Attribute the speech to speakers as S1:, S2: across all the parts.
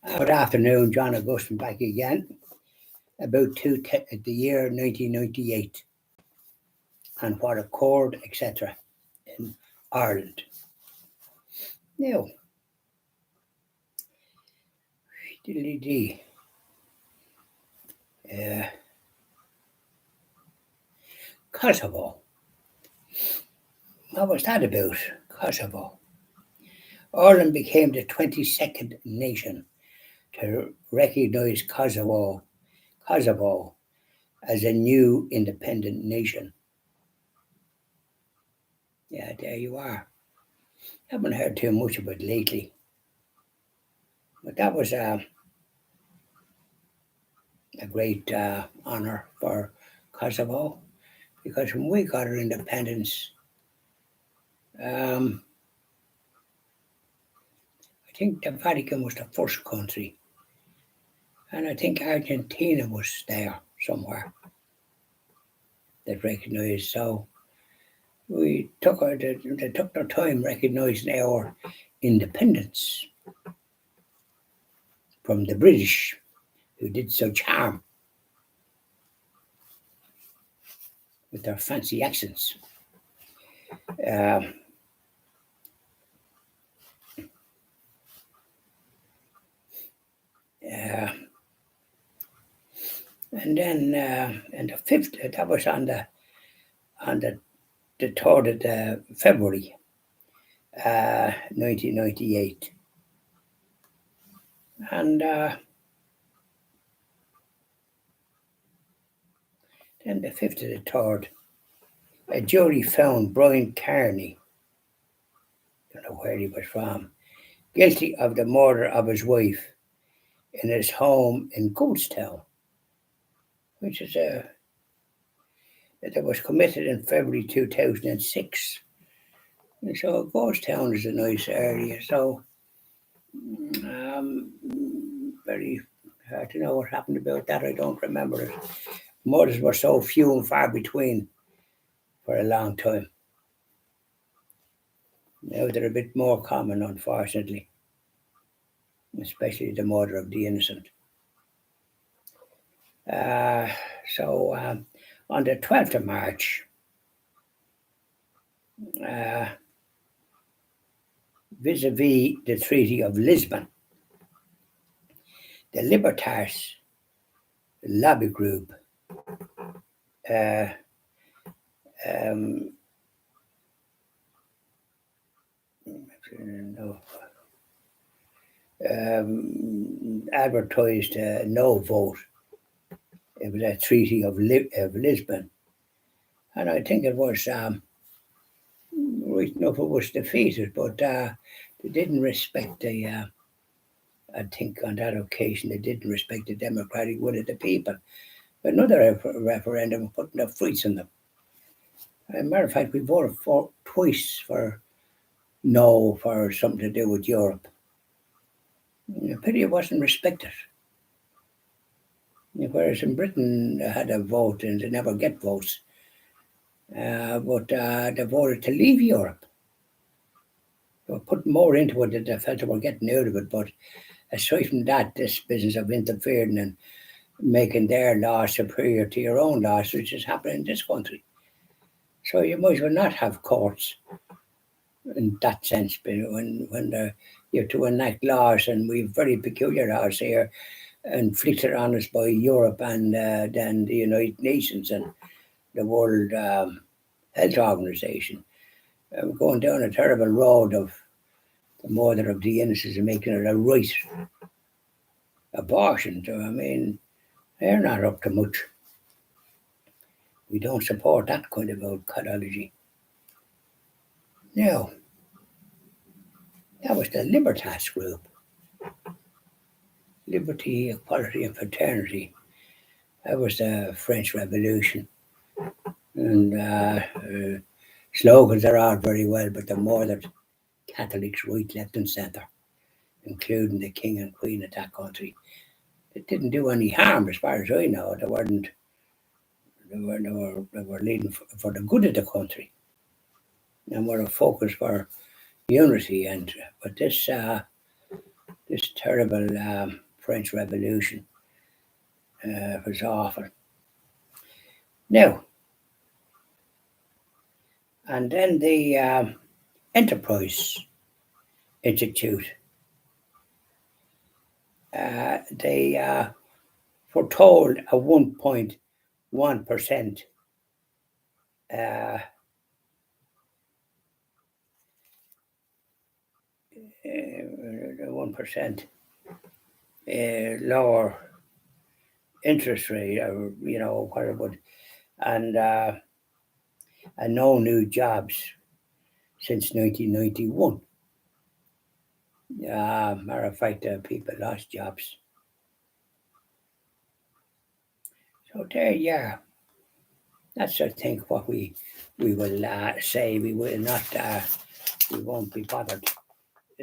S1: Good afternoon, John Augustine back again about the year 1998 and what occurred, etc. in Ireland. Now, diddly-dee. Kosovo. What was that about, Kosovo? Ireland became the 22nd nation to recognise Kosovo as a new independent nation. Yeah, there you are. Haven't heard too much about it lately. But that was a great honour for Kosovo, because when we got our independence, I think the Vatican was the first country, and I think Argentina was there somewhere that recognised. So they took their time recognising our independence from the British, who did such harm with their fancy accents. And then, and the fifth, that was on the 3rd of February, 1998, and then the 5th of the 3rd, a jury found Brian Kearney, don't know where he was from, guilty of the murder of his wife in his home in Goldstown, which is that was committed in February 2006. And so Goldstown is a nice area, so very hard to know what happened about that. I don't remember it. Murders were so few and far between for a long time. Now they're a bit more common, unfortunately, especially the murder of the innocent. So on the 12th of March, vis-a-vis the Treaty of Lisbon, the Libertas lobby group advertised no vote. It was a Treaty of Lisbon, and I think it was right enough. It was defeated, but they didn't respect the. I think on that occasion they didn't respect the democratic will of the people. Another referendum putting the fruits on them. As a matter of fact, we voted for twice for no for something to do with Europe. A pity it wasn't respected. Whereas in Britain they had a vote and they never get votes. But they voted to leave Europe. They were putting more into it than they felt they were getting out of it. But aside from that, this business of interfering and making their laws superior to your own laws, which is happening in this country. So you might as well not have courts in that sense, when you have to enact laws, and we have very peculiar laws here inflicted on us by Europe and then the United Nations and the World Health Organization. We're going down a terrible road of the murder of the innocents and making it a right abortion. So, I mean, they're not up to much. We don't support that kind of ideology. Now, that was the Libertas group. Liberty, equality and fraternity. That was the French Revolution. And slogans are all very well, but the more that Catholics right, left and centre, including the King and Queen of that country, it didn't do any harm as far as I know. They weren't. They were leading for the good of the country, and were a focus for unity. But this this terrible French Revolution was awful. Now, and then the Enterprise Institute, they foretold a 1.1% 1% lower interest rate, or what it would, and no new jobs since 1991. Matter of fact, people lost jobs. So there you are. That's, I think, what we will say. We will not. We won't be bothered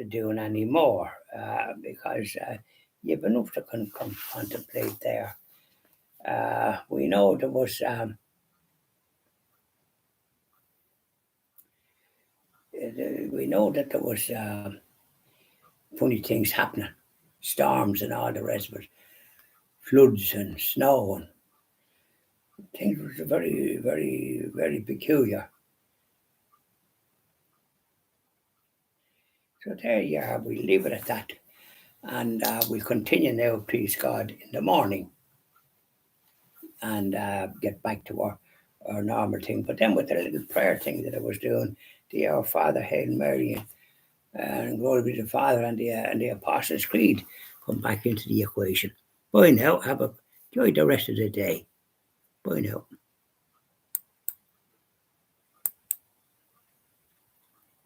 S1: doing any more because you've enough to contemplate there. We know there was. We know that there was funny things happening, storms and all the rest of it, floods and snow, and things was very, very, very peculiar. So there you are. We'll leave it at that, and we'll continue now, please God, in the morning, and get back to our normal thing. But then with the little prayer thing that I was doing, the Our Father, Hail Mary, and glory be to the Father, and the Apostles' Creed come back into the equation. Bye now. Enjoy the rest of the day. Bye now.